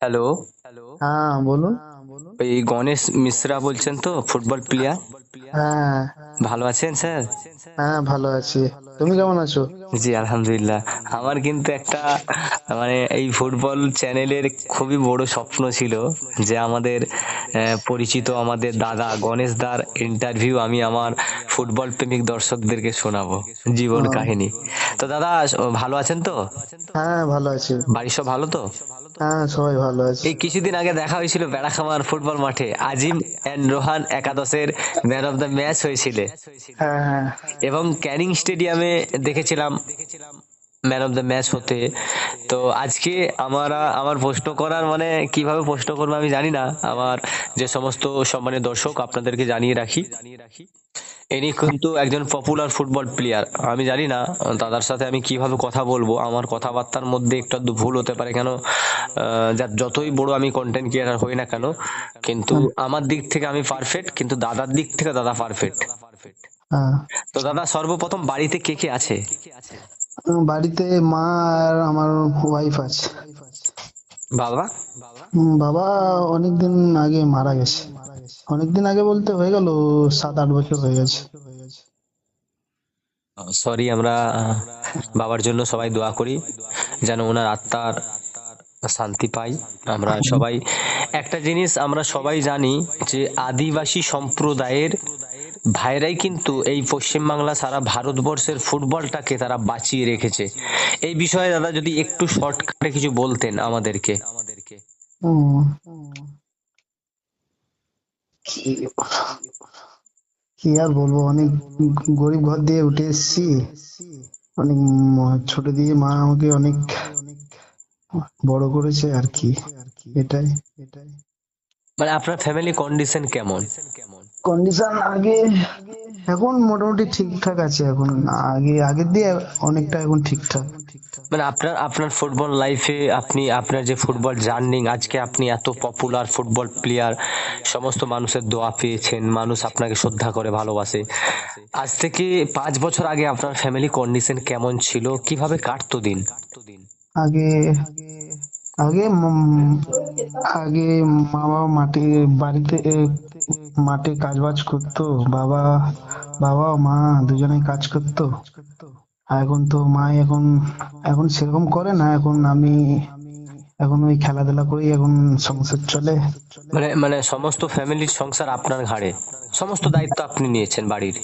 Hello. হ্যাঁ, বলুন। ওই গণেশ মিশ্রা বলছেন তো, ফুটবল প্লেয়ার? হ্যাঁ। ভালো আছেন স্যার? হ্যাঁ, ভালো আছি। তুমি কেমন আছো? জি আলহামদুলিল্লাহ। আমার কিন্তু একটা মানে এই ফুটবল চ্যানেলের খুবই বড় স্বপ্ন ছিল যে আমাদের পরিচিত আমাদের দাদা গণেশ দার ইন্টারভিউ আমি আমার ফুটবল প্রেমিক দর্শকদেরকে শোনাবো, জীবন ও, কাহিনী। তো দাদা, ভালো আছেন তো? হ্যাঁ, ভালো আছি। বাড়ির সব ভালো তো? হ্যাঁ, সবাই ভালো আছে। এই কিছুদিন আগে দেখা হয়েছিল বেড়াখামার ফুটবল মাঠে, আজিম এন্ড রোহান একাদশের ম্যান অফ দ্য ম্যাচ হয়েছিল। হ্যাঁ, হ্যাঁ। এবং ক্যানিং স্টেডিয়ামে দেখেছিলাম ম্যান অফ দ্য ম্যাচ হতে। তো আজকে আমার প্রশ্ন করার মানে কিভাবে প্রশ্ন করবো আমি জানি না। আমার যে সমস্ত সম্মানীয় দর্শক, আপনাদেরকে জানিয়ে রাখি, ইনি কিন্তু একজন পপুলার ফুটবল প্লেয়ার। আমি জানি না দাদার সাথে আমি কিভাবে কথা বলবো, আমার কথাবার্তার মধ্যে একটু আধটু ভুল হতে পারে, কেন যতই বড় আমি কন্টেন্ট ক্রিয়েটার হই না কেন, কিন্তু হুম, আমার দিক থেকে আমি পারফেক্ট, কিন্তু দাদার দিক থেকে দাদা পারফেক্ট। হ্যাঁ। তো দাদা, সর্বপ্রথম বাড়িতে কে কে আছে? বাড়িতে মা আর আমার ওয়াইফ আছে। বাবা? বাবা অনেকদিন আগে মারা গেছে। অনেকদিন আগে বলতে হয়ে গেল 7-8 বছর হয়ে গেছে। সরি, আমরা বাবার জন্য সবাই দোয়া করি যেন ওনার আত্মার শান্তি পাই। আমরা সবাই একটা জিনিস আমরা সবাই জানি যে আদিবাসী সম্প্রদায়ের ভাইরাই কিন্তু এই পশ্চিমবাংলা সারা ভারতবর্ষের ফুটবলটাকে তারা বাঁচিয়ে রেখেছে। এই বিষয়ে দাদা যদি একটু শর্টকাটে কিছু বলতেন আমাদেরকে। হুম, কি কি আর বলবো, অনেক গরিব ঘর দিয়ে উঠে এসেছি। অনেক ছোট দিয়ে মা আমাকে অনেক বড় করেছে আর কি, এটাই। মানে আপনার ফ্যামিলি কন্ডিশন কেমন? কন্ডিশন আগে, এখন মোটামুটি ঠিকঠাক আছে এখন। আগের দিয়ে অনেকটা এখন ঠিকঠাক। মানে আপনার আপনার ফুটবল লাইফে আপনি আপনার যে ফুটবল জার্নি, আজকে আপনি এত পপুলার ফুটবল প্লেয়ার, সমস্ত মানুষের দোয়া পেয়েছেন, মানুষ আপনাকে শ্রদ্ধা করে ভালোবাসে। আজ থেকে 5 বছর আগে আপনার ফ্যামিলি কন্ডিশন কেমন ছিল, কিভাবে কাটতো দিন? আগে আগে আগে মা বাবা বাড়িতে মাঠে কাজ বাজ করতো। বাবা বাবা ও মা দুজনেই কাজ করতো। আর এখন তো মা এখন এখন সেরকম করে না। এখন ওই খেলাধুলা করেই এখন সংসার চলে। মানে মানে সমস্ত ফ্যামিলির সংসার আপনার ঘাড়ে, সমস্ত দায়িত্ব আপনি নিয়েছেন বাড়ির।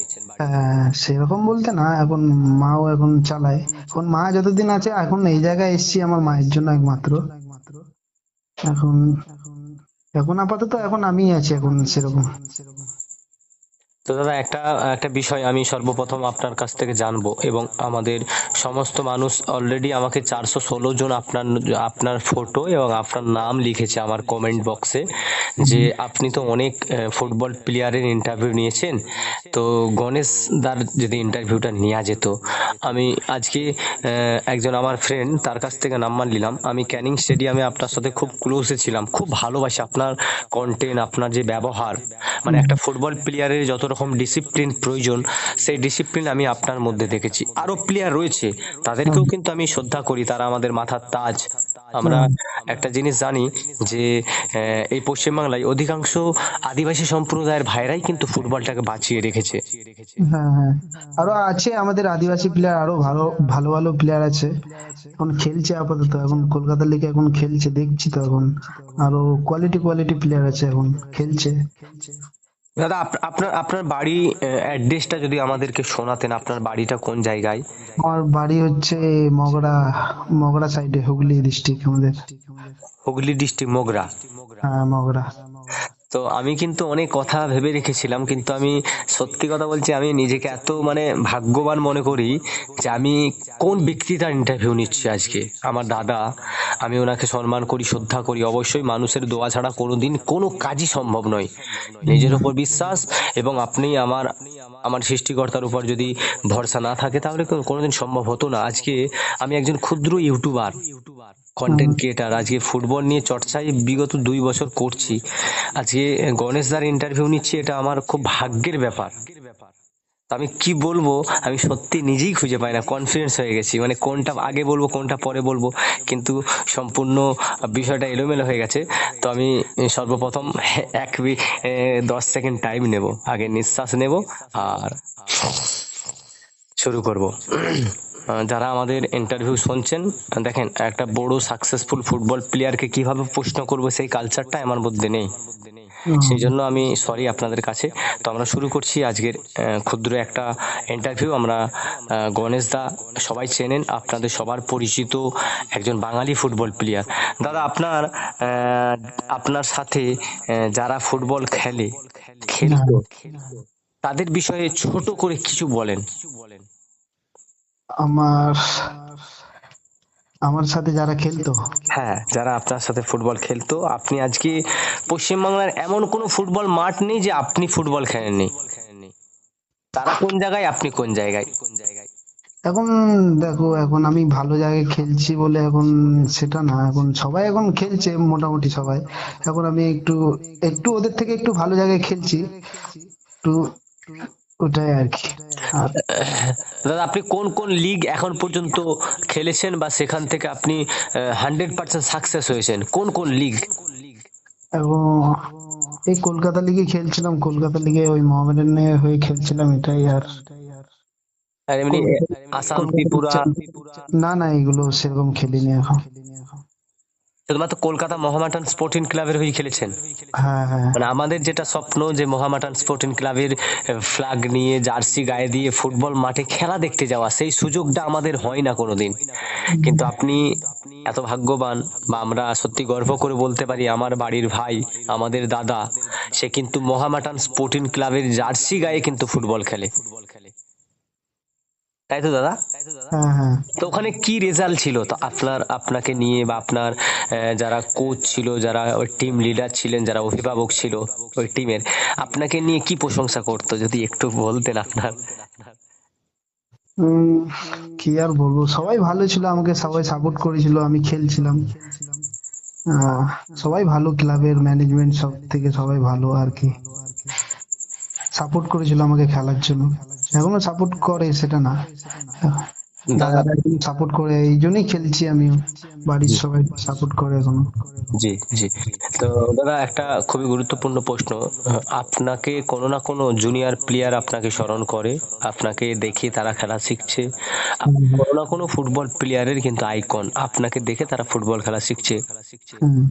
সেরকম বলতে না, এখন মাও এখন চালায়। এখন মা যতদিন আছে, এখন এই জায়গায় এসেছি আমার মায়ের জন্য একমাত্র। এখন এখন আপাতত এখন আমিই আছি এখন সেরকম। তো দাদা, একটা একটা বিষয় আমি সর্বপ্রথম আপনার কাছ থেকে জানবো, এবং আমাদের সমস্ত মানুষ অলরেডি আমাকে 416 জন আপনার আপনার ফটো এবং আপনার নাম লিখেছে আমার কমেন্ট বক্সে, যে হুম, আপনি তো অনেক ফুটবল প্লেয়ারের ইন্টারভিউ নিয়েছেন। তো গণেশ দার যদি ইন্টারভিউটা নেওয়া যেত, আমি আজকে একজন আমার ফ্রেন্ড, তার কাছ থেকে নাম্বার নিলাম। আমি ক্যানিং স্টেডিয়ামে আপনার সাথে খুব ক্লোজে ছিলাম, খুব ভালোবাসি আপনার কন্টেন্ট, আপনার যে ব্যবহার, মানে হুম, একটা ফুটবল প্লেয়ারের যত রকম ডিসিপ্লিন প্রয়োজন, সেই ডিসিপ্লিন আমি আপনার মধ্যে দেখেছি। আরো প্লেয়ার রয়েছে, তাদেরকেও হুম, কিন্তু আমি শ্রদ্ধা করি, তারা আমাদের মাথার তাজ। আমরা হুম। একটা জিনিস জানি যে এই পশ্চিমবাংলায় অধিকাংশ আদিবাসী সম্প্রদায়ের ভাইরাই কিন্তু ফুটবলটাকে বাঁচিয়ে রেখেছে। হ্যাঁ, হ্যাঁ। আরো আছে আমাদের আদিবাসী প্লেয়ার, আরো ভালো ভালো ভালো প্লেয়ার আছে। এখন খেলছে আপাতত, এখন কলকাতা লিগে এখন খেলছে, দেখছি তো এখন। আরো কোয়ালিটি প্লেয়ার আছে এখন খেলছে। দাদা, আপনার আপনার বাড়ি অ্যাড্রেসটা যদি আমাদেরকে শোনাতেন, আপনার বাড়িটা কোন জায়গায়? আমার বাড়ি হচ্ছে মগরা, মগরা সাইডে, হুগলি ডিস্ট্রিক্ট আমাদের। হুগলি ডিস্ট্রিক্ট, মোগরা। হ্যাঁ, মগরা। তো আমি কিন্তু অনেক কথা ভেবে রেখেছিলাম, কিন্তু আমি সত্যি কথা বলছি, আমি নিজেকে এত মানে ভাগ্যবান মনে করি যে আমি কোন ব্যক্তিটার ইন্টারভিউ নিচ্ছি আজকে, আমার দাদা। আমি ওনাকে সম্মান করি, শ্রদ্ধা করি। অবশ্যই মানুষের দোয়া ছাড়া কোনোদিন কোনো কাজই সম্ভব নয়। নিজের উপর বিশ্বাস, এবং আপনি আমার আমার সৃষ্টিকর্তার উপর যদি ভরসা না থাকে, তাহলে কোনোদিন সম্ভব হতো না। আজকে আমি একজন ক্ষুদ্র ইউটিউবার, হুম, কন্টেন্ট ক্রিয়েটার, আজকে ফুটবল নিয়ে চর্চায় বিগত 2 বছর করছি। আজকে গণেশ দার ইন্টারভিউ নিচ্ছি, এটা আমার খুব ভাগ্যের ব্যাপার। আমি কি বলবো, আমি সত্যি নিজেই খুঁজে পাই না, কনফিডেন্স হয়ে গেছি, মানে কোনটা আগে বলবো কোনটা পরে বলবো, কিন্তু সম্পূর্ণ বিষয়টা এলোমেলো হয়ে গেছে। তো আমি সর্বপ্রথম 10 সেকেন্ড টাইম নেব, আগে নিঃশ্বাস নেব, আর শুরু করব। যারা আমাদের ইন্টারভিউ শুনছেন, দেখেন একটা বড় সাকসেসফুল ফুটবল প্লেয়ারকে কিভাবে প্রশ্ন করবো সেই কালচারটা আমার মধ্যে নেই। সেই জন্য আমি সরি আপনাদের কাছে। তো আমরা শুরু করছি আজকের ক্ষুদ্র একটা ইন্টারভিউ। আমরা গণেশ দা, সবাই চেনেন, আপনাদের সবার পরিচিত একজন বাঙালি ফুটবল প্লেয়ার। দাদা আপনার সাথে যারা ফুটবল খেলতো, তাদের বিষয়ে ছোট করে কিছু বলেন। আমার আমার সাথে যারা খেলতো, হ্যাঁ, যারা আপনার সাথে ফুটবল খেলতো, আপনি আজকে পশ্চিমবাংলার এমন কোনো ফুটবল মাঠ নেই যে আপনি ফুটবল খেলেননি। তারা কোন জায়গায়, আপনি কোন জায়গায়? এখন দেখো, এখন আমি ভালো জায়গায় খেলছি বলে এখন সেটা না, এখন সবাই এখন খেলছে মোটামুটি সবাই। এখন আমি একটু একটু ওদের থেকে একটু ভালো জায়গায় খেলছি, একটু ওটাই আর কি। আর দাদা আপনি কোন কোন লিগ এখন পর্যন্ত খেলেছেন, বা সেখান থেকে আপনি 100% সাকসেস হয়েছেন, কোন কোন লিগ? এবং এই কলকাতা লিগে খেলছিলাম, কলকাতা লিগে ওই মোহামেডানের হয়ে খেলছিলাম, এটাই। আর আর এমনি কলকাতা আসাম, কলকাতা ত্রিপুরা? না না, এগুলো সেরকম খেলিনি এখন। শুধুমাত্র কলকাতা মোহামেডান স্পোর্টিং ক্লাবের হয়ে খেলেছেন? হ্যাঁ হ্যাঁ। মানে আমাদের যেটা স্বপ্ন যে মোহামেডান স্পোর্টিং ক্লাবের ফ্ল্যাগ নিয়ে, জার্সি গায়ে দিয়ে ফুটবল মাঠে খেলা দেখতে যাওয়া, সেই সুযোগটা আমাদের হয় না কোনোদিন। কিন্তু আপনি এত ভাগ্যবান, বা আমরা সত্যি গর্ব করে বলতে পারি, আমার বাড়ির ভাই, আমাদের দাদা, সে কিন্তু মোহামেডান স্পোর্টিং ক্লাবের জার্সি গায়ে কিন্তু ফুটবল খেলে, তাই তো দাদা? হ্যাঁ হ্যাঁ। তো ওখানে কি রেজাল্ট ছিল তো আপনাকে নিয়ে, বা আপনার যারা কোচ ছিল, যারা ওই টিম লিডার ছিলেন, যারা অভিভাবক ছিল ওই টিমের, আপনাকে নিয়ে কি প্রশংসা করতো, যদি একটু বলতেন আপনার। উম, কি আর বলবো, সবাই ভালো ছিল, আমাকে সবাই সাপোর্ট করেছিল, আমি খেলছিলাম। আহ, সবাই ভালো, ক্লাবের ম্যানেজমেন্ট সব থেকে সবাই ভালো আর কি, সাপোর্ট করেছিল আমাকে খেলার জন্য। এখনো সাপোর্ট করে, সেটা না, দাদা, দাদারা সাপোর্ট করে, এই জন্যই খেলছি আমিও। বাড়ির জি সবাই সাপোর্ট করে এখনো। জি জি। তো দাদা একটা খুবই গুরুত্বপূর্ণ প্রশ্ন, আপনাকে কোনো না কোনো জুনিয়র প্লেয়ার আপনাকে স্মরণ করে, আপনাকে দেখে তারা খেলা শিখছে, হুম, কোনো না কোনো ফুটবল প্লেয়ারের কিন্তু আইকন, আপনাকে দেখে তারা ফুটবল খেলা শিখছে। হুম,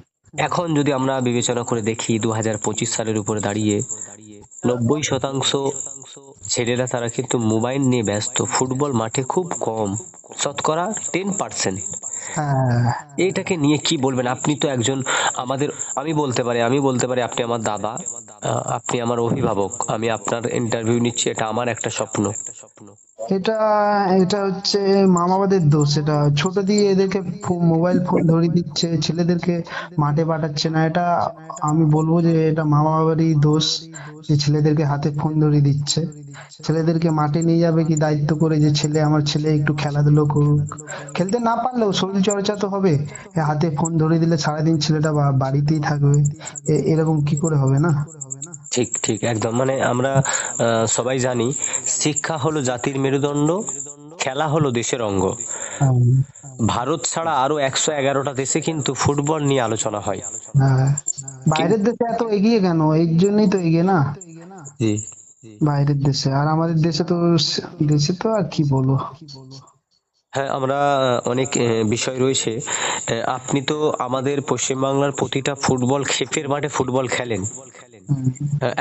এখন যদি আমরা বিবেচনা করে দেখি 2025 সালের উপরে দাঁড়িয়ে 90% ছেলেরা তারা কিন্তু মোবাইল নিয়ে ব্যস্ত, ফুটবল মাঠে খুব কম, শতকরা 10%। হ্যাঁ। এইটাকে নিয়ে কি বলবেন? আপনি তো একজন আমাদের, আমি বলতে পারি আপনি আমার দাদা, আপনি আমার অভিভাবক, আমি আপনার ইন্টারভিউ নিচ্ছি, এটা আমার একটা স্বপ্ন। এটা এটা হচ্ছে মা বাবাদের দোষ। এটা ছোট দিয়ে এদেরকে মোবাইল ফোন ধরিয়ে দিচ্ছে, ছেলেদেরকে মাঠে পাঠাচ্ছে না। এটা আমি বলবো যে এটা মা বাবারই দোষ, যে ছেলেদেরকে হাতে ফোন ধরিয়ে দিচ্ছে। ছেলেদেরকে মাঠে নিয়ে যাবে কি দায়িত্ব করে, যে আমার ছেলে একটু খেলাধুলো করুক, খেলতে না পারলেও শরীর চর্চা তো হবে। হাতে ফোন ধরিয়ে দিলে সারাদিন ছেলেটা বাড়িতেই থাকবে, এরকম কি করে হবে না? ঠিক ঠিক একদম, মানে আমরা সবাই জানি, শিক্ষা হলো জাতির মেরুদণ্ড, খেলা হলো দেশের অঙ্গ। হ্যাঁ ভারত ছাড়া আরো 111টা দেশে কিন্তু ফুটবল নিয়ে আলোচনা হয়। হ্যাঁ। কিন্তু বাইরের দেশে এত এগিয়ে কেন? এর জন্যই তো এগিয়ে না, জি, বাইরের দেশে। আর আমাদের দেশে তো দেশে তো আর কি বলবো। হ্যাঁ, আমরা অনেক বিষয় রয়েছে। আপনি তো আমাদের পশ্চিমবাংলার প্রতিটা ফুটবল ক্ষেতের মাঠে ফুটবল খেলেন। হুম,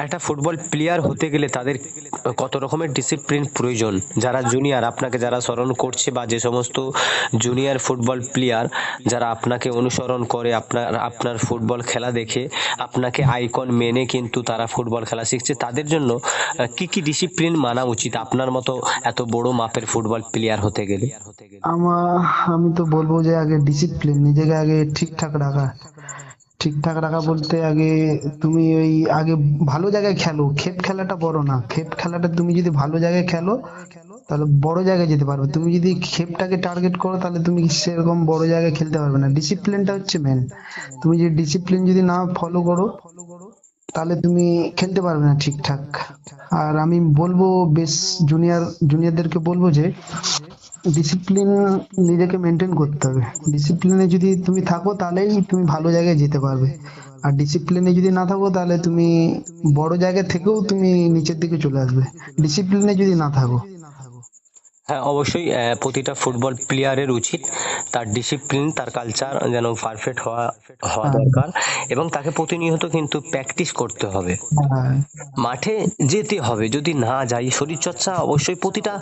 একটা ফুটবল প্লেয়ার হতে গেলে তাদের কত রকমের ডিসিপ্লিন প্রয়োজন। যারা জুনিয়র আপনাকে যারা স্মরণ করছে, বা যে সমস্ত জুনিয়র ফুটবল প্লেয়ার যারা আপনাকে অনুসরণ করে, আপনার আপনার ফুটবল খেলা দেখে আপনাকে আইকন মেনে কিন্তু তারা ফুটবল খেলা শিখছে, তাদের জন্য কি কি ডিসিপ্লিন মানা উচিত আপনার মতো এত বড় মাপের ফুটবল প্লেয়ার হতে গেলে? আমার আমি তো বলবো যে আগে ডিসিপ্লিন, নিজেকে আগে ঠিকঠাক রাখা। ঠিকঠাক রাখা বলতে আগে তুমি ওই আগে ভালো জায়গায় খেলো। খেপ খেলাটা বড় না, খেপ খেলাটা তুমি যদি ভালো জায়গায় খেলো তাহলে বড় জায়গায় যেতে পারবে। তুমি যদি খেপটাকে টার্গেট করো তাহলে তুমি সেরকম বড় জায়গায় খেলতে পারবে না। ডিসিপ্লিনটা হচ্ছে মেন। তুমি যে ডিসিপ্লিন যদি না ফলো করো তাহলে তুমি খেলতে পারবে না ঠিকঠাক। আর আমি বলবো বেশ জুনিয়রদেরকে বলবো যে ডিসিপ্লিন নিজেকে মেনটেন করতে হবে। ডিসিপ্লিনে যদি তুমি থাকো তাহলেই তুমি ভালো জায়গায় যেতে পারবে। আর ডিসিপ্লিনে যদি না থাকো তাহলে তুমি বড় জায়গা থেকেও তুমি নিচের দিকে চলে আসবে, ডিসিপ্লিনে যদি না থাকো। হ্যাঁ, অবশ্যই প্রতিটা ফুটবল প্লেয়ারের উচিত তার ডিসিপ্লিন, তার কালচার যেন পারফেক্ট হওয়া হওয়া হ্যাঁ, দরকার, এবং তাকে প্রতিনিয়ত কিন্তু প্র্যাকটিস করতে হবে, হ্যাঁ, মাঠে যেতে হবে। যদি না যাই, শরীরচর্চা অবশ্যই প্রতিটা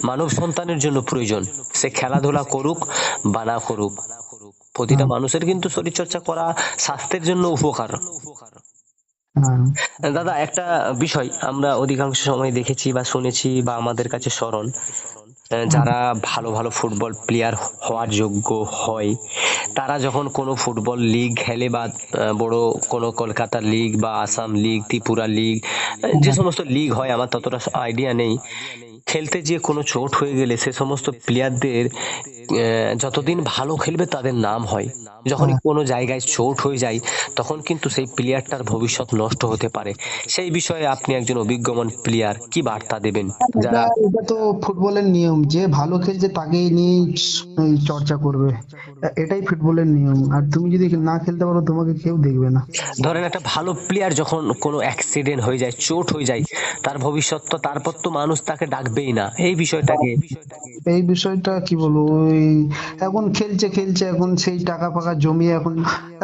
মানব সন্তানের জন্য প্রয়োজন। সে খেলাধুলা করুক বা না করুক, প্রতিটা হ্যাঁ, মানুষের কিন্তু শরীরচর্চা করা স্বাস্থ্যের জন্য উপকার। হ্যাঁ, দাদা, একটা বিষয় আমরা অধিকাংশ সময় দেখেছি বা শুনেছি বা আমাদের কাছে স্মরণ, হ্যাঁ, যারা ভালো ভালো ফুটবল প্লেয়ার হওয়ার যোগ্য হয়, তারা যখন কোনো ফুটবল লিগ খেলে বা বড় কোনো কলকাতা লিগ বা আসাম লিগ, ত্রিপুরা লিগ, যে সমস্ত লিগ হয় আমার ততটা আইডিয়া নেই, খেলতে গিয়ে কোনো চোট হয়ে গেলে সে সমস্ত প্লেয়ারদের যতদিন ভালো খেলবে তাদের নাম হয়। যখনই হ্যাঁ। কোনো জায়গায় চোট হয়ে যায় তখন কিন্তু সেই প্লেয়ারটার ভবিষ্যৎ নষ্ট হতে পারে। সেই বিষয়ে আপনি একজন অভিজ্ঞমান প্লেয়ার, কি বার্তা দেবেন এটা যারা? এটা তো ফুটবলের নিয়ম, যে ভালো খেলছে তাকেই নিয়েই চর্চা করবে। এটাই ফুটবলের নিয়ম। আর তুমি যদি না খেলতে পারো তোমাকে কেউ দেখবে না। ধরেন একটা ভালো প্লেয়ার যখন কোনো অ্যাক্সিডেন্ট হয়ে যায়, চোট হয়ে যায়, তার ভবিষ্যৎ তো, তারপর তো মানুষ তাকে ডাকবেই না, এই বিষয়টাকে। এই বিষয়টা কি বলবো, ওই এখন খেলছে খেলছে, এখন সেই টাকা ফাকা জমিয়ে এখন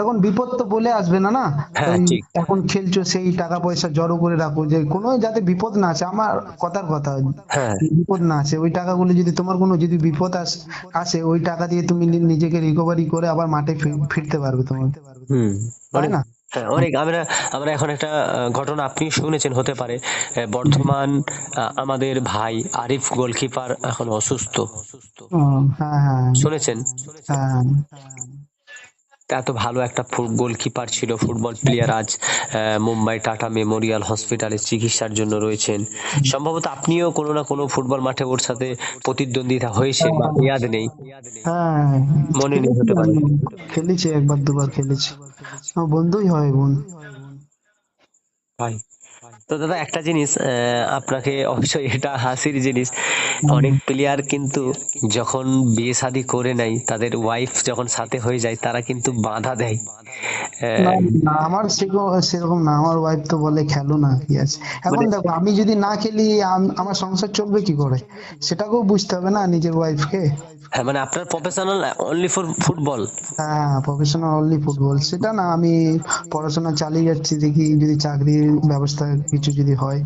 এখন বিপদ তো বলে আসবে না, না? হ্যাঁ, ওই ঠিক। এখন খেলছো, সেই টাকা পয়সা জড়ো করে রাখো যে কোনো যাতে বিপদ না আসে, আমার কথার কথা, হ্যাঁ। বিপদ না আসে। ওই টাকাগুলো যদি তোমার কোনো যদি বিপদ আসে, ওই টাকা দিয়ে তুমি নিজেকে রিকভারি করে আবার মাঠে ফিরতে পারবে তোমার, হুম। তাই অনেক। না? হ্যাঁ, অনেক। আমরা আমরা এখন একটা ঘটনা আপনি শুনেছেন হতে পারে, বর্ধমান, আমাদের ভাই আরিফ গোলকিপার এখন অসুস্থ, ও, হ্যাঁ, হ্যাঁ, শুনেছেন? হ্যাঁ, এত ভালো একটা গোলকিপার ছিল, ফুটবল প্লেয়ার, আজ মুম্বাই টাটা মেমোরিয়াল হসপিটালে চিকিৎসার জন্য রয়েছেন। সম্ভবত আপনিও কোনো না কোনো ফুটবল মাঠে ওর সাথে প্রতিদ্বন্দ্বিতা হয়েছে বা ইয়াদ নেই, হ্যাঁ, মনে নেই খেলেছি হতে পারে। আমি, খেলেছি একবার দুবার খেলেছি, আমার বন্ধুই হয় বোন। ভাই, তো দাদা একটা জিনিস আপনাকে অবশ্যই, এটা হাসির জিনিস, অনেক প্লেয়ার কিন্তু যখন বিয়ে শাদী করে নেয়, তাদের ওয়াইফ যখন সাথে হয়ে যায়, তারা কিন্তু বাধা দেয়। না, আহ, না, আমার সেরকম না। আমার ওয়াইফ তো বলে খেলো না, কি আছে। এখন মানে, দেখো আমি যদি না খেলি আমার সংসার চলবে কি করে, সেটাকেও বুঝতে হবে না নিজের ওয়াইফকে। হ্যাঁ, মানে আপনার প্রফেশনাল অনলি ফর ফুটবল। হ্যাঁ, প্রফেশনাল অনলি ফুটবল, সেটা না, আমি পড়াশোনা চালিয়ে যাচ্ছি, দেখি যদি চাকরির ব্যবস্থা কিছু যদি হয়।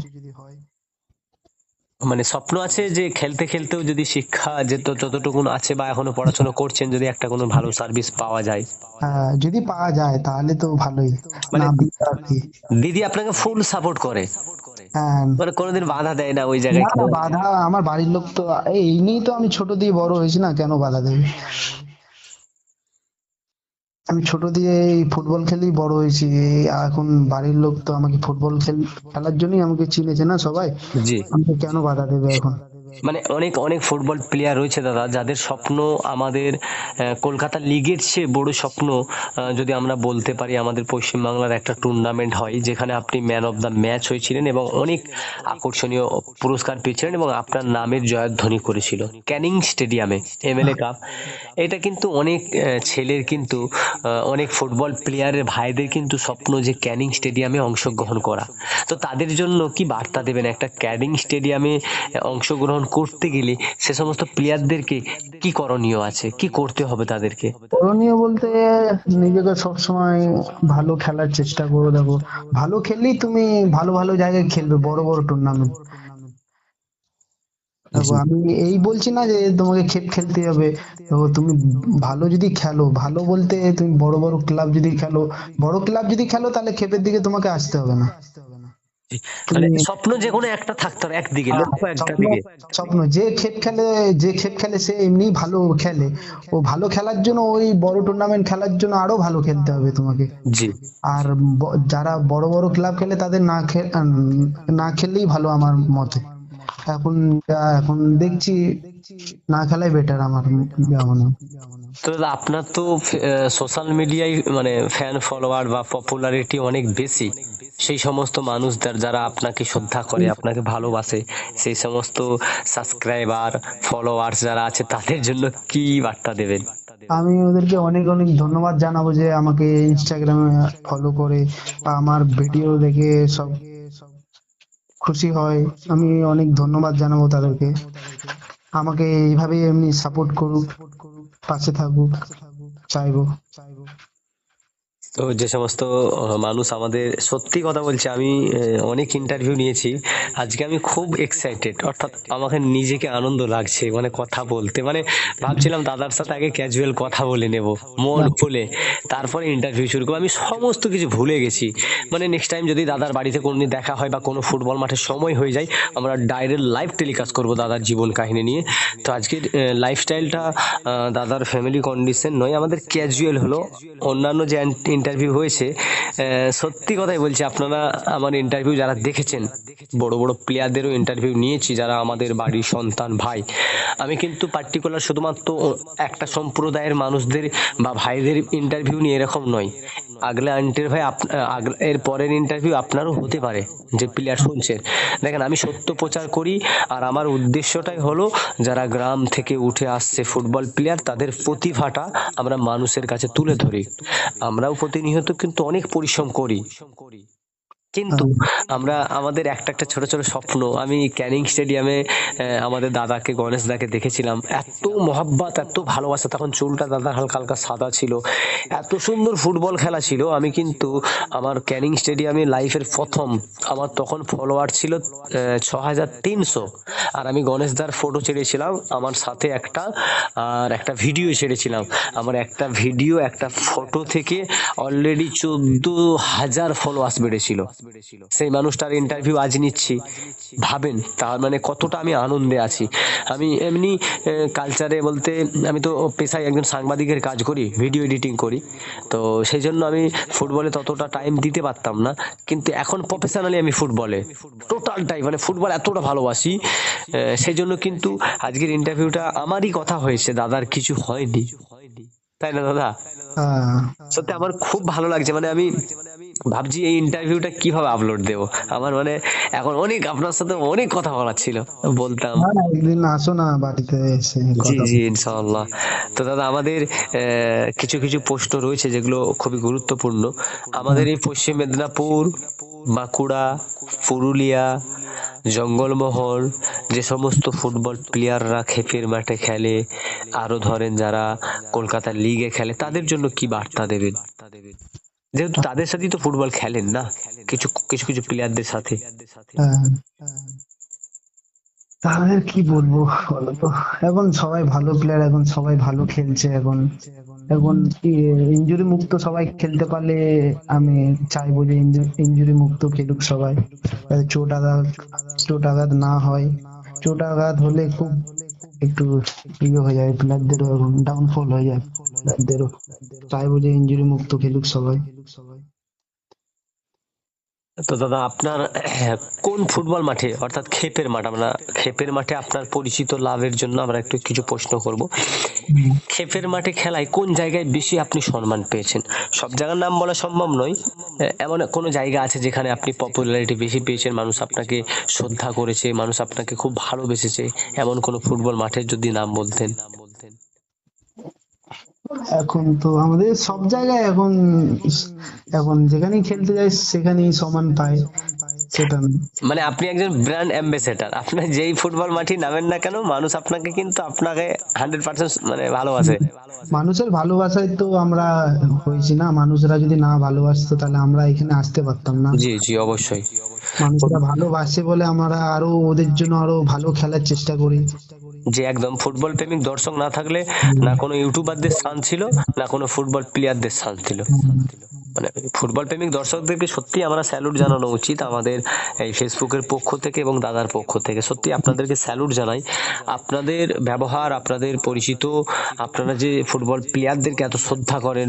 মানে স্বপ্ন আছে যে খেলতে খেলতেও যদি শিক্ষা যে যতটুকুন আছে বা এখনো পড়াশোনা করছেন, যদি একটা কোনো ভালো সার্ভিস পাওয়া যায়। হ্যাঁ, যদি পাওয়া যায় তাহলে তো ভালোই, মানে না পেলে আর কি। দিদি আপনাকে ফুল সাপোর্ট করে, হ্যাঁ, মানে কোনোদিন বাধা দেয় না ওই জায়গায় না, না, খেলা? বাধা আমার বাড়ির লোক তো, এই নিয়েই তো আমি ছোট দিয়ে বড় হয়েছি, না কেন বাধা দেবে। আমি ছোট দিয়ে এই ফুটবল খেলেই বড় হয়েছি। এখন বাড়ির লোক তো আমাকে ফুটবল খেলার জন্যই আমাকে চিনেছে না সবাই, জি। আমাকে কেন বাধা দেবে এখন। মানে অনেক অনেক ফুটবল প্লেয়ার রয়েছে দাদা, যাদের স্বপ্ন আমাদের কলকাতা লিগের চেয়ে বড় স্বপ্ন। যদি আমরা বলতে পারি, আমাদের পশ্চিমবাংলার একটা টুর্নামেন্ট হয় যেখানে আপনি ম্যান অফ দ্য ম্যাচ হয়েছিলেন এবং অনেক আকর্ষণীয় পুরস্কার পেয়েছিলেন এবং আপনার নামের জয়ধ্বনি করেছিল ক্যানিং স্টেডিয়ামে, এমএলএ কাপ। এটা কিন্তু অনেক ছেলের কিন্তু, অনেক ফুটবল প্লেয়ারের ভাইদের কিন্তু স্বপ্ন যে ক্যানিং স্টেডিয়ামে অংশগ্রহণ করা। তো তাদের জন্য কি বার্তা দেবেন? একটা ক্যানিং স্টেডিয়ামে অংশগ্রহণ করতে গেলে সে সমস্ত প্লেয়ারদেরকে কি করণীয় আছে, কি করতে হবে তাদেরকে? করণীয় বলতে নিজেকে সবসময় ভালো খেলার চেষ্টা করো। দেখো, ভালো খেললেই তুমি ভালো ভালো জায়গায় খেলবে, বড় বড় টুর্নামেন্ট। দেখো জি। আমি এই বলছি না যে তোমাকে খেলতে হবে। দেখো তুমি ভালো যদি খেলো, ভালো বলতে তুমি বড় বড় ক্লাব যদি খেলো, বড় ক্লাব যদি খেলো তাহলে খেপের দিকে তোমাকে আসতে হবে না। জি। মানে তুমি স্বপ্ন যে কোনো একটা থাকতে হবে, একদিকে হ্যাঁ, লক্ষ্য একটা স্বপ্ন দিকে। স্বপ্ন যে খেপ খেলে সে এমনি ভালো খেলে। ও ভালো খেলার জন্য ওই বড় টুর্নামেন্ট খেলার জন্য আরো ভালো খেলতে হবে তোমাকে। জি। আর যারা বড় বড় ক্লাব খেলে তাদের না খেললেই ভালো আমার মতে। এখন এখন দেখছি না খেলাই বেটার আমার মনে হয়। তো দাদা আপনার তো সোশ্যাল মিডিয়ায় মানে ফ্যান ফলোয়ার বা পপুলারিটি অনেক বেশি, সেই সমস্ত মানুষদের যারা আপনাকে শ্রদ্ধা করে আপনাকে ভালোবাসে, সেই সমস্ত সাবস্ক্রাইবার ফলোয়ার্স যারা আছে তাদের জন্য কি বার্তা দেবেন? আমি ওদেরকে অনেক অনেক ধন্যবাদ জানাবো যে আমাকে ইনস্টাগ্রামে ফলো করে বা আমার ভিডিও দেখে সব খুশি হয়। আমি অনেক ধন্যবাদ জানাবো তাদেরকে, আমাকে এইভাবে এমনি সাপোর্ট করুক, পাশে থাকুক, চাইবো। তো যে সমস্ত মানুষ আমাদের, সত্যি কথা বলছি, আমি অনেক ইন্টারভিউ নিয়েছি, আজকে আমি খুব এক্সাইটেড, অর্থাৎ আমাকে নিজেকে আনন্দ লাগছে মানে কথা বলতে, মানে ভাবছিলাম দাদার সাথে আগে ক্যাজুয়াল কথা বলে নেব মন খুলে, তারপরে ইন্টারভিউ শুরু করবো। আমি সমস্ত কিছু ভুলে গেছি, মানে নেক্সট টাইম যদি দাদার বাড়িতে কোনোদিন দেখা হয় বা কোনো ফুটবল মাঠের সময় হয়ে যায়, আমরা ডাইরেক্ট লাইভ টেলিকাস্ট করবো দাদার জীবন কাহিনী নিয়ে। তো আজকের লাইফস্টাইলটা দাদার ফ্যামিলি কন্ডিশন নয়, আমাদের ক্যাজুয়াল হলো। অন্যান্য যে ইন্টারভিউ হয়েছে, সত্যি কথাই বলছি, আপনারা আমার ইন্টারভিউ যারা দেখেছেন, বড় বড় প্লেয়ারদেরও ইন্টারভিউ নিয়েছি যারা আমাদের বাড়ির সন্তান ভাই, আমি কিন্তু পার্টিকুলার শুধুমাত্র একটা সম্প্রদায়ের মানুষদের বা ভাইদের ইন্টারভিউ নিয়ে এরকম নয়। আগলা আন্টির ভাই এর পরের ইন্টারভিউ আপনারও হতে পারে যে প্লেয়ার শুনছেন। দেখেন আমি সত্য প্রচার করি, আর আমার উদ্দেশ্যটাই হলো যারা গ্রাম থেকে উঠে আসছে ফুটবল প্লেয়ার তাদের প্রতিভাটা আমরা মানুষের কাছে তুলে ধরি। আমরাও প্রতিনিয়ত কিন্তু অনেক পরিশ্রম করি, কিন্তু আমরা আমাদের একটা একটা ছোট ছোট স্বপ্ন। আমি ক্যানিং স্টেডিয়ামে আমাদের দাদাকে, গণেশ দাকে দেখেছিলাম, এত মহাব্বত, এত ভালোবাসা, তখন চুলটা দাদার হালকা হালকা সাদা ছিল, এত সুন্দর ফুটবল খেলা ছিল। আমি কিন্তু আমার ক্যানিং স্টেডিয়ামে লাইফের প্রথম, আমার তখন ফলোয়ার ছিল 6,300, আর আমি গণেশ দার ফটো ছেড়েছিলাম আমার সাথে একটা, আর একটা ভিডিও ছেড়েছিলাম। আমার একটা ভিডিও একটা ফটো থেকে অলরেডি 14,000 ফলোয়ার্স বেড়েছিল। সেই মানুষটার ইন্টারভিউ আজ নিচ্ছি, ভাবেন তার মানে কতটা আমি আনন্দে আছি। আমি এমনি কালচারে বলতে, আমি তো পেশায় একজন সাংবাদিকের কাজ করি, ভিডিও এডিটিং করি, তো সেই জন্য আমি ফুটবলে ততটা টাইম দিতে পারতাম না, কিন্তু এখন প্রফেশনালি আমি ফুটবলে টোটালটাই, মানে ফুটবল এতটা ভালোবাসি। সেই জন্য কিন্তু আজকের ইন্টারভিউটা আমারই কথা হয়েছে, দাদার কিছু হয়নি, তাই না দাদা? হ্যাঁ, সত্যি আমার খুব ভালো লাগছে, মানে আমি ভাবছি এই ইন্টারভিউটা কিভাবে আপলোড দেব। আমার মানে এখন অনেক আপনার সাথে অনেক কথা বলার ছিল, বলতাম। না না, একদিন আসো না বাড়িতে এসে জি কথা জি ইনশাআল্লাহ। তো দাদা আমাদের কিছু কিছু প্রশ্ন রয়েছে যেগুলো খুবই গুরুত্বপূর্ণ। আমাদের এই পশ্চিম মেদিনীপুর, বাঁকুড়া, পুরুলিয়া, জঙ্গলমহল, যে সমস্ত ফুটবল প্লেয়াররা ক্ষেপের মাঠে খেলে, আরো ধরেন যারা কলকাতার লিগে খেলে, তাদের জন্য কি বার্তা দেবেন? যেহেতু তাদের সাথেই তো ফুটবল খেলেন না, কিছু কিছু কিছু প্লেয়ারদের সাথে। হ্যাঁ, তাদের কি বলবো বলো তো। এখন সবাই ভালো প্লেয়ার, এখন সবাই ভালো খেলছে। এখন এখন ইনজুরি মুক্ত সবাই খেলতে পারলে আমি চাইবো যে ইনজুরি মুক্ত খেলুক সবাই, যাতে চোট আঘাত না হয়। চোট আঘাত হলে খুব একটু ইয়ে হয়ে যায় প্লেয়ারদেরও, এখন ডাউনফল হয়ে যায় প্লেয়ারদেরও। চাইবো যে ইনজুরি মুক্ত খেলুক সবাই। তো দাদা আপনার কোন ফুটবল মাঠে, অর্থাৎ ক্ষেপের মাঠ, আমরা ক্ষেপের মাঠে আপনার পরিচিত লাভের জন্য আমরা একটু কিছু প্রশ্ন করব। ক্ষেপের মাঠে খেলায় কোন জায়গায় বেশি আপনি সম্মান পেয়েছেন? সব জায়গার নাম বলা সম্ভব নয়, এমন কোনো জায়গা আছে যেখানে আপনি পপুলারিটি বেশি পেয়েছেন, মানুষ আপনাকে শ্রদ্ধা করেছে, মানুষ আপনাকে খুব ভালোবেসেছে, এমন কোনো ফুটবল মাঠের যদি নাম বলতেন। এখন তো আমাদের সব জায়গায় এখন এখন যেখানেই খেলতে যাই সেখানেই সমান পায়, সেটা না। মানে আপনি একজন ব্র্যান্ড অ্যাম্বাসেডর, আপনার যেই ফুটবল মাঠে নামেন না কেন মানুষ আপনাকে কিন্তু আপনাকে 100% মানে ভালোবাসে। মানুষের ভালোবাসায় তো আমরা হয়েছি না, মানুষরা যদি না ভালোবাসতো তাহলে আমরা এখানে আসতে পারতাম না। জি জি অবশ্যই। মানুষরা ভালোবাসে বলে আমরা আরো ওদের জন্য আরো ভালো খেলার চেষ্টা করি। যে একদম ফুটবল প্রেমিক দর্শক না থাকলে না কোনো ইউটিউবারদের স্থান ছিল, না কোনো ফুটবল প্লেয়ারদের স্থান ছিল। মানে ফুটবল প্রেমিক দর্শকদেরকে সত্যি আমরা স্যালুট জানানো উচিত আমাদের এই ফেসবুকের পক্ষ থেকে এবং দাদার পক্ষ থেকে। সত্যি আপনাদেরকে স্যালুট জানাই, আপনাদের ব্যবহার, আপনাদের পরিচিত, আপনারা যে ফুটবল প্লেয়ারদেরকে এত শ্রদ্ধা করেন,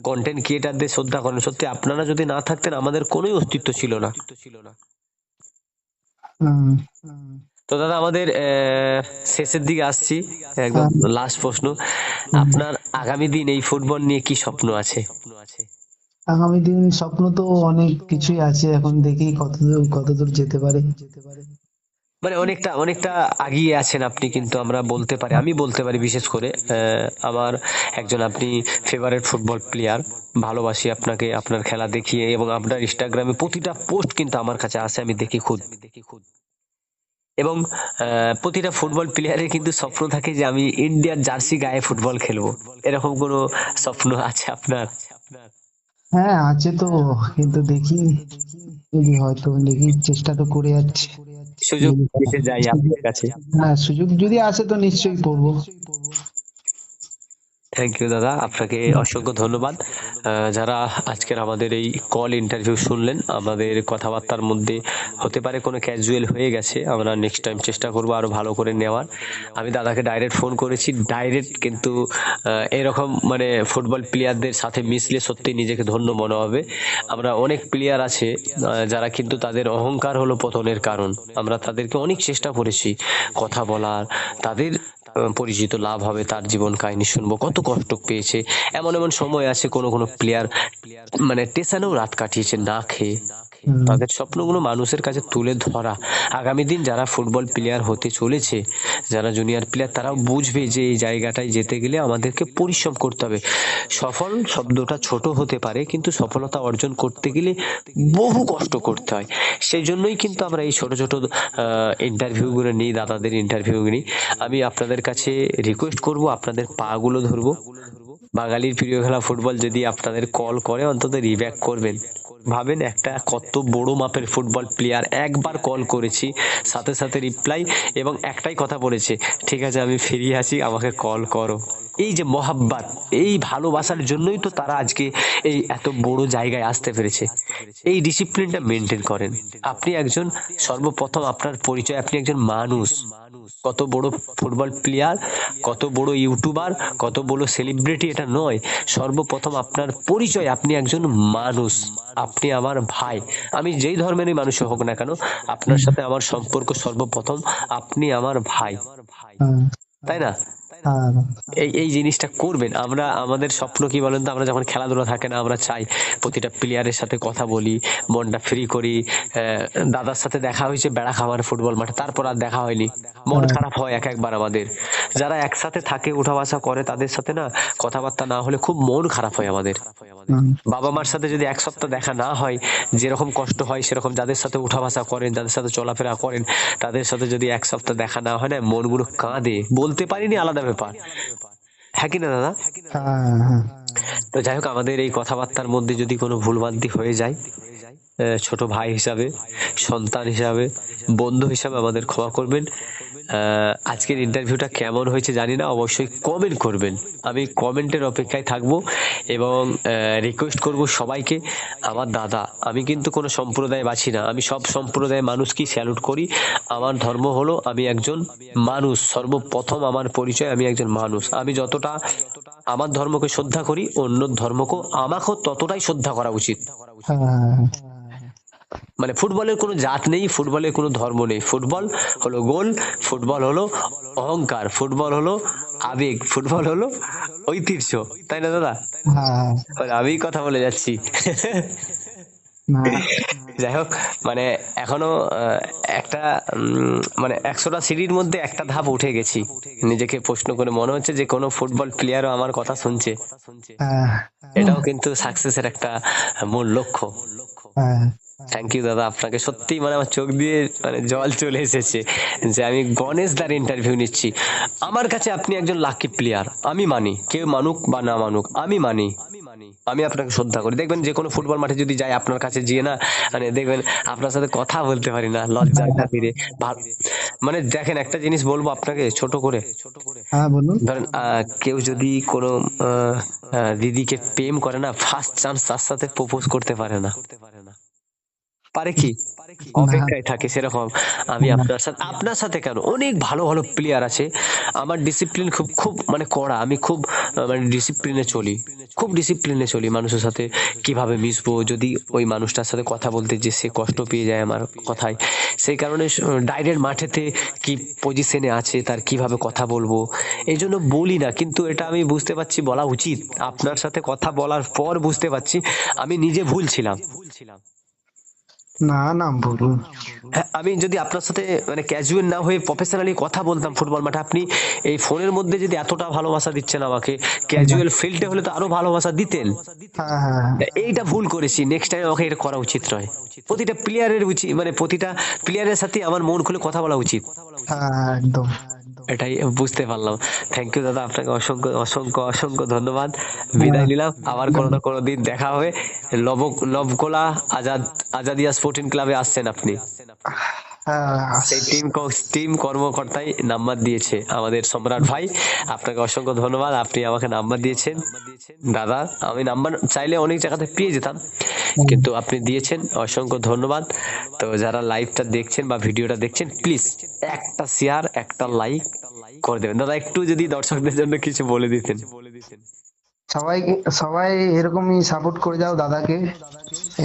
কন্টেন্ট ক্রিয়েটারদের শ্রদ্ধা করেন, সত্যি আপনারা যদি না থাকতেন আমাদের কোনোই অস্তিত্ব ছিল না। হুম, তো দাদা আমাদের শেষের দিকে আসছি, একদম হ্যাঁ। লাস্ট প্রশ্ন। হুম। আপনার আগামী দিন এই ফুটবল নিয়ে কি স্বপ্ন আছে? আগামী দিন স্বপ্ন তো অনেক কিছুই আছে, এখন দেখি কতদূর যেতে পারে। মানে অনেকটা অনেকটা আগিয়ে আছেন আপনি, কিন্তু আমরা বলতে পারি, আমি বলতে পারি বিশেষ করে আমার একজন আপনি ফেভারিট ফুটবল প্লেয়ার। ভালোবাসি আপনাকে, আপনার খেলা দেখিয়ে, এবং আপনার ইনস্টাগ্রামে প্রতিটা পোস্ট কিন্তু আমার কাছে আসে, আমি দেখি খুদ। এবং প্রতিটা ফুটবল প্লেয়ারের কিন্তু স্বপ্ন থাকে যে আমি ইন্ডিয়ার জার্সি গায়ে ফুটবল খেলবো। এরকম কোনো স্বপ্ন আছে আপনার? হ্যাঁ আছে তো, কিন্তু দেখি যদি হয়তো, দেখি চেষ্টা তো করে যাচ্ছি। সুযোগ যদি হয়। এসে যায় আপনার কাছে। হ্যাঁ, সুযোগ যদি আসে তো নিশ্চয়ই করবো। থ্যাংক ইউ দাদা, আপনাকে অসংখ্য ধন্যবাদ। যারা আজকের আমাদের এই কল ইন্টারভিউ শুনলেন, আমাদের কথাবার্তার মধ্যে হতে পারে কোনো ক্যাজুয়াল হয়ে গেছে, আমরা নেক্সট টাইম চেষ্টা করব আরো ভালো করে নেওয়ার। আমি দাদাকে ডাইরেক্ট ফোন করেছি, ডাইরেক্ট, কিন্তু এরকম মানে ফুটবল প্লেয়ারদের সাথে মিশলে সত্যি নিজেকে ধন্য মনে হবে। আমরা অনেক প্লেয়ার আছে যারা কিন্তু তাদের অহংকার হলো পতনের কারণ। আমরা তাদেরকে অনেক চেষ্টা করেছি কথা বলার, তাদের পরিচিত লাভ হবে, তার জীবন কাহিনী শুনবো, কত কষ্ট পেয়েছে। এমন এমন সময় আছে কোনো কোনো প্লেয়ার মানে স্টেশনেও রাত কাটিয়েছে না খেয়ে। হুম। তাদের স্বপ্নগুলো মানুষের কাছে তুলে ধরা। আগামী দিন যারা ফুটবল প্লেয়ার হতে চলেছে, যারা জুনিয়র প্লেয়ার, তারাও বুঝবে যে এই জায়গাটায় যেতে গেলে আমাদেরকে পরিশ্রম করতে হবে। সফল শব্দটা ছোট হতে পারে, কিন্তু সফলতা অর্জন করতে গেলে বহু কষ্ট করতে হয়। সেই জন্যই কিন্তু আমরা এই ছোট ছোট ইন্টারভিউগুলো নিই, দাদাদের ইন্টারভিউ নিই। আমি আপনাদের কাছে রিকোয়েস্ট করব, আপনাদের পা গুলো ধরবো। বাঙালির প্রিয় খেলা ফুটবল যদি আপনাদের কল করে, অন্তত রিব্যাক করবেন। ভাবেন একটা কত বড় মাপের ফুটবল প্লেয়ার, একবার কল করেছি, সাথে সাথে রিপ্লাই, এবং একটাই কথা বলেছে, ঠিক আছে আমি ফিরে আসি, আমাকে কল করো। এই যে মহাব্বাত, এই ভালোবাসার জন্যই তো তারা আজকে এই এত বড় জায়গায় আসতে পেরেছে। এই ডিসিপ্লিনটা মেনটেন করেন। আপনি একজন, সর্বপ্রথম আপনার পরিচয়, আপনি একজন মানুষ। কত বড় ফুটবল প্লেয়ার, কত বড় ইউটিউবার, কত বড় সেলিব্রিটি এটা নয়, সর্বপ্রথম আপনার পরিচয় আপনি একজন মানুষ। আপনি আমার ভাই, আমি যেই ধর্মেরই মানুষ হোক না কেন, আপনার সাথে আমার সম্পর্ক সর্বপ্রথম, আপনি আমার ভাই, হ্যাঁ। তাই না? হ্যাঁ। এই এই জিনিসটা করবেন। আমরা আমাদের স্বপ্ন কি বলেন তো, আমরা যখন খেলাধুলা থাকে না, আমরা চাই প্রতিটা প্লেয়ারের সাথে কথা বলি, মনটা ফ্রি করি। দাদার সাথে দেখা হয়েছে বেড়া খামার ফুটবল মাঠে, তারপর আর দেখা হয়নি, মন হ্যাঁ। খারাপ হয় এক একবার আমাদের। যারা একসাথে থাকে, উঠা বসা করে, তাদের সাথে না কথাবার্তা না হলে খুব মন খারাপ হয় আমাদের। হুম। বাবা মার সাথে যদি এক সপ্তাহ দেখা না হয়, যেরকম কষ্ট হয়, সেরকম যাদের সাথে উঠা বসা করেন, যাদের সাথে চলাফেরা করেন, তাদের সাথে যদি এক সপ্তাহ দেখা না হয় না, মনগুলো কাঁদে। বলতে পারিনি আলাদা ব্যাপার, হ্যাঁ কি না দাদা? হ্যাঁ। হ্যাঁ। তো যাই হোক, আমাদের এই কথাবার্তার মধ্যে যদি কোনো ভুলভ্রান্তি হয়ে যায়, ছোট ভাই হিসাবে, সন্তান হিসাবে, বন্ধু হিসাবে আমাদের ক্ষমা করবেন। আজকের ইন্টারভিউটা কেমন হয়েছে জানি না, অবশ্যই কমেন্ট করবেন। আমি কমেন্টের অপেক্ষায় থাকবো, এবং রিকোয়েস্ট করব সবাইকে। আমার দাদা, আমি কিন্তু কোনো সম্প্রদায় বাছি না, আমি সব সম্প্রদায়ের মানুষকেই স্যালুট করি। আমার ধর্ম হলো, আমি একজন মানুষ, সর্বপ্রথম আমার পরিচয়, আমি একজন মানুষ। আমি যতটা আমার ধর্মকে শ্রদ্ধা করি, অন্য ধর্মকেও আমাকেও ততটাই শ্রদ্ধা করা উচিত। হ্যাঁ। মানে ফুটবলের কোনো জাত নেই, ফুটবলের কোনো ধর্ম নেই। ফুটবল হলো গোল, ফুটবল হলো অহংকার, ফুটবল হলো আবেগ, ফুটবল হলো ঐতিহ্য, তাই না দাদা? হ্যাঁ। মানে আমি কথা বলে যাচ্ছি। না। যাই হোক, মানে এখনো একটা মানে 100টা সিঁড়ির মধ্যে একটা ধাপ উঠে গেছি। নিজেকে প্রশ্ন করে মনে হচ্ছে যে কোনো ফুটবল প্লেয়ারও আমার কথা শুনছে। হ্যাঁ। এটাও কিন্তু সাকসেসের একটা মূল লক্ষ্য। হ্যাঁ। থ্যাংক ইউ দাদা, আপনাকে সত্যি মানে আমার চোখ দিয়ে মানে জল চলে এসেছে যে আমি গণেশ দার ইন্টারভিউ নিচ্ছি। আমার কাছে আপনি একজন লাকি প্লেয়ার, আমি মানি, কেউ মানুক বা না মানুক, আমি মানি। আমি আপনাকে শ্রদ্ধা করি। দেখবেন যে কোনো ফুটবল মাঠে যদি যাই, আপনার কাছে গিয়ে না, মানে দেখবেন আপনার সাথে কথা বলতে পারি না, লজ্জার খাতিরে। মানে দেখেন, একটা জিনিস বলবো আপনাকে ছোট করে। হ্যাঁ, বলুন। ধরেন কেউ যদি কোনো দিদিকে প্রেম করে না, ফার্স্ট চান্স তার সাথে প্রপোজ করতে পারে না, পারে কি? না। অপেক্ষায় থাকে, সেরকম আমি আপনার সাথে কেন, অনেক ভালো ভালো প্লেয়ার আছে। আমার ডিসিপ্লিন খুব খুব মানে কড়া, আমি খুব মানে ডিসিপ্লিনে চলি, খুব ডিসিপ্লিনে চলি। মানুষের সাথে কিভাবে মিশবো, যদি ওই মানুষটার সাথে কথা বলতে যে সে কষ্ট পেয়ে যায় আমার কথায়, সেই কারণে ডাইরেক্ট মাঠেতে কি পজিশনে আছে তার কিভাবে কথা বলবো এই জন্য বলি না। কিন্তু এটা আমি বুঝতে পারছি বলা উচিত। আপনার সাথে কথা বলার পর বুঝতে পারছি আমি নিজে ভুল ছিলাম। না না, বলুন। হ্যাঁ, আমি যদি আপনার সাথে মানে ক্যাজুয়াল না হয়ে প্রফেশনালি কথা বলতাম ফুটবল মাঠে, আপনি এই ফোনের মধ্যে যদি এতটা ভালোবাসা দিচ্ছেন আমাকে, ক্যাজুয়াল ফিল্ডে হলে তো আরো ভালোবাসা দিতেন। হ্যাঁ হ্যাঁ হ্যাঁ। এইটা ভুল করেছি, নেক্সট টাইম আমাকে এটা করা উচিত নয়। প্রতিটা প্লেয়ারের উচিত, মানে প্রতিটা প্লেয়ারের সাথে আমার মন খুলে কথা বলা উচিত। হ্যাঁ হ্যাঁ, একদম। এটাই বুঝতে পারলাম। থ্যাংক ইউ দাদা, আপনাকে অসংখ্য অসংখ্য অসংখ্য ধন্যবাদ। হ্যাঁ, বিদায় নিলাম, আবার কোনো না কোনো দিন দেখা হবে। নবকোলা আজাদিয়া স্পোর্টিং ক্লাবে আসছেন আপনি। হ্যাঁ, সেই টিম কর্মকর্তাই নাম্বার দিয়েছে আমাদের সম্রাট ভাই। আপনাকে অসংখ্য ধন্যবাদ, আপনি আমাকে নাম্বার দিয়েছেন দাদা। আমি নাম্বার চাইলে অনেক জায়গাতে পেয়ে যেতাম, কিন্তু আপনি দিয়েছেন, অসংখ্য ধন্যবাদ। তো যারা লাইভটা দেখছেন বা ভিডিওটা দেখছেন, প্লিজ একটা শেয়ার একটা লাইক করে দেবেন দাদা। একটু যদি দর্শকদের জন্য কিছু বলে দিতেন। সবাই সবাই এরকমই সাপোর্ট করে যাও দাদাকে,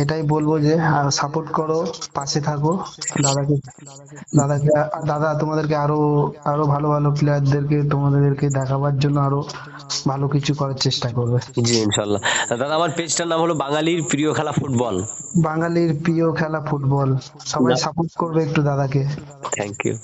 এটাই বলবো যে সাপোর্ট করো, পাশে থাকো দাদাকে। দাদাকে দাদা তোমাদেরকে আরো আরো ভালো ভালো প্লেয়ারদেরকে তোমাদেরকে দেখাবার জন্য আরো ভালো কিছু করার চেষ্টা করবে। জি ইনশাল্লাহ। দাদা আমার পেজটার নাম হলো বাঙালির প্রিয় খেলা ফুটবল। বাঙালির প্রিয় খেলা ফুটবল। সবাই সাপোর্ট করবে একটু দাদাকে। Thank you.